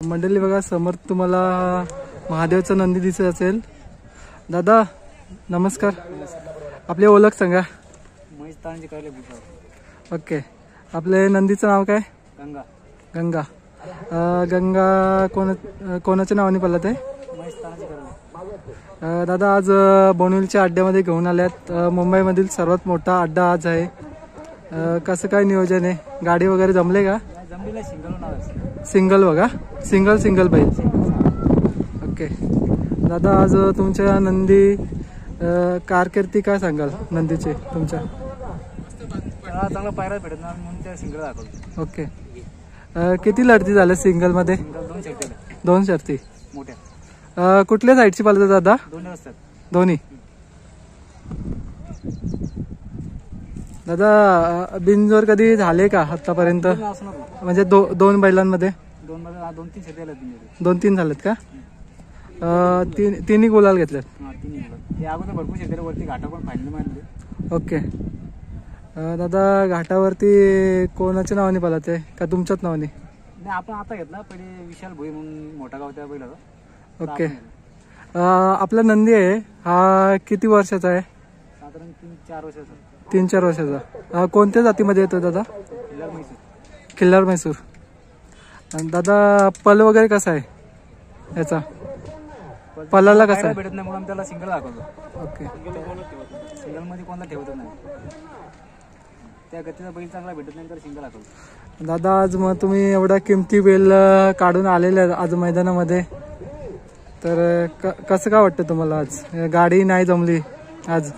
मंडळी बघा समोर तुम्हाला महादेवचं नंदी दिसत असेल। दादा नमस्कार, आपली ओळख सांगा। ओके, आपले नंदीचं नाव काय? गंगा। गंगा गंगा कोणाच्या नावाने पळत आहे? दादा आज बोनिवलीच्या अड्ड्यामध्ये घेऊन आल्यात। मुंबईमधील सर्वात मोठा अड्डा आज आहे। कसं काय नियोजन आहे? गाडी वगैरे जमले का? सिंगल बघा, सिंगल बैल। ओके दादा, आज तुमच्या नंदी कारकिर्दी काय सांगाल नंदीचे तुमच्या? चांगला पायरा भेटत ना म्हणून त्या सिंगल दाखवतो। ओके, किती लढती झाल्या सिंगल मध्ये? दोन शर्ती मोठ्या। कुठल्या साईडची पालतात दादा? दोन्ही असतात। दोन्ही। दादा बिनजोर कधी झाले का आतापर्यंत? म्हणजे दोन बैलांमध्ये? दोन तीन झालेत का? तिन्ही गुलाल घेतलेत? भरपूर शेतकऱ्यावरती घाटा पण फायनल मारले। ओके दादा, घाटावरती कोणाच्या नावाने पळत आहे का तुमच्याच नावाने? नाही, आपण आता घेतला, पहिले विशाल भोई म्हणून मोठा गाव त्या बैलाचा। ओके, आपला नंदी आहे हा किती वर्षाचा आहे? साधारण 3-4 वर्षाचा। 3-4 वर्षाचा। कोणत्या जातीमध्ये येतो दादा? खिल्लार म्हैसूर। दादा पल वगैरे कसा आहे याचा? पलाला कसा भेटत नाही म्हणून त्याला सिंगल दाखवतो। ओके, सिंगल मध्ये कोणता ठेवत नाही, त्या गतीचा बैल चांगला भेटत नाही तर सिंगल दाखवतो। दादा आज मग तुम्ही एवढा किमती बैल काढून आलेले आज मैदानामध्ये, तर कसं काय वाटतं तुम्हाला? आज गाडी नाही जमली आज?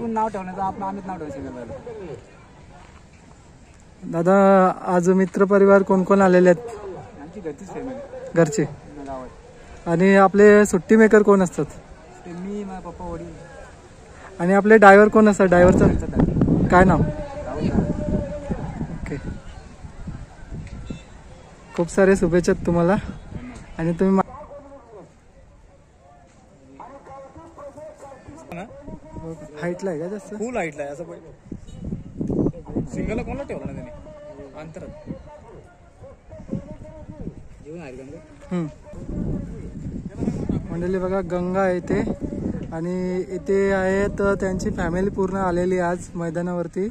नाव ठेवण्याचं आपण आम्हीच नाव ठेवलं सिंगल। दादा आज मित्र परिवार कोण कोण आलेले आहेत? आमची घरचीच फॅमिली, घरचे। गावात। आणि आपले सुट्टी मेकर कोण असतात? मी, माझा पप्पा, वडील। आणि आपले ड्रायव्हर कोण असतात? ड्रायव्हरचं काय नाव? ओके, खूप सारे शुभेच्छा तुम्हाला। आणि तुम्ही हाईटला आहे का जास्त? फुल हाईटला आहे असं सिंगल कोणाला ठेवला ना त्याने अंतरात मंडळी बघा गंगा आहे इथे, आणि इथे आहेत त्यांची फॅमिली पूर्ण आलेली आज मैदानावरती।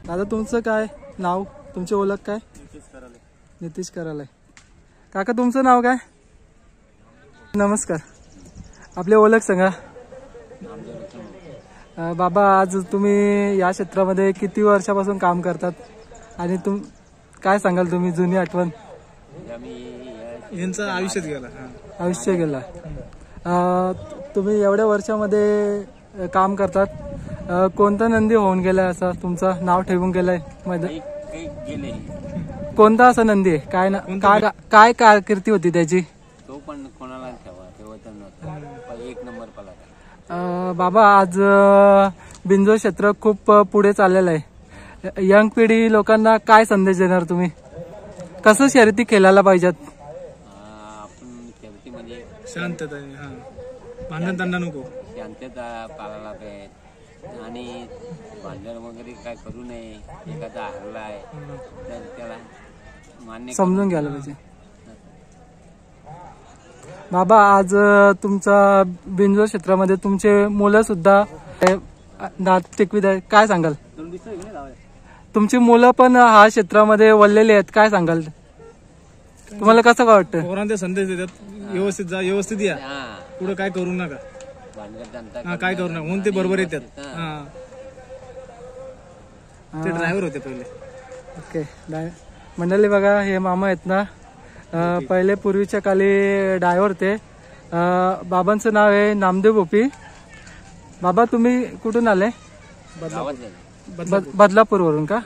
दादा तुमचं काय नाव, तुमची ओळख काय? नितीश कराले। काका तुमचं नाव काय? नमस्कार, आपली ओळख सांगा। बाबा आज तुम्ही या क्षेत्रामध्ये किती वर्षापासून काम करतात, आणि काय सांगाल तुम्ही जुनी आठवण? यांचं आयुष्य गेला। तुम्ही एवढ्या वर्षामध्ये काम करतात, कोणता नंदी होऊन गेलाय असा तुमचं नाव ठेवून गेलाय मैदान? कोणता असा नंदी आहे? काय कारकिर्दी होती त्याची? तो पण कोणाला ठेवा एक नंबर पळाला। बाबा आज बिनजोर क्षेत्र खूप पुढे चाललेलं आहे। यंग पिढी लोकांना काय संदेश देणार तुम्ही? कसं शर्यती खेळायला पाहिजेत? आपण शर्यती म्हणजे शांतता, भांडण त्यांना नको, शांतता पाळायला पाहिजे, आणि भांडण वगैरे काय करू नये। एखादा हरलाय तर त्याला मान्य समजून घ्यायला पाहिजे। बाबा आज तुमचा बिनजोर क्षेत्रामध्ये तुमचे मुलं सुद्धा दात टिकवीत आहेत, काय सांगाल? तुमची मुलं पण हा क्षेत्रामध्ये वळलेली आहेत, काय सांगाल? तुम्हाला कसं काय वाटतं? पोरांना संदेश देतात, व्यवस्थित जा, व्यवस्थित या, पुढे काय करू नका, काय करू नका म्हणून ते बरोबर येतात। ते ड्रायव्हर होते पहिले। ओके मंडळी बघा, हे मामा आहेत ना, पहिले पूर्वीच्या काली ड्रायव्हर होते। बाबांचं नाव आहे नामदेव भोपी। बाबा तुम्ही कुठून आले? बदलापूर वरून का?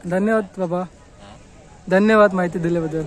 धन्यवाद बाबा, धन्यवाद माहिती दिल्याबद्दल।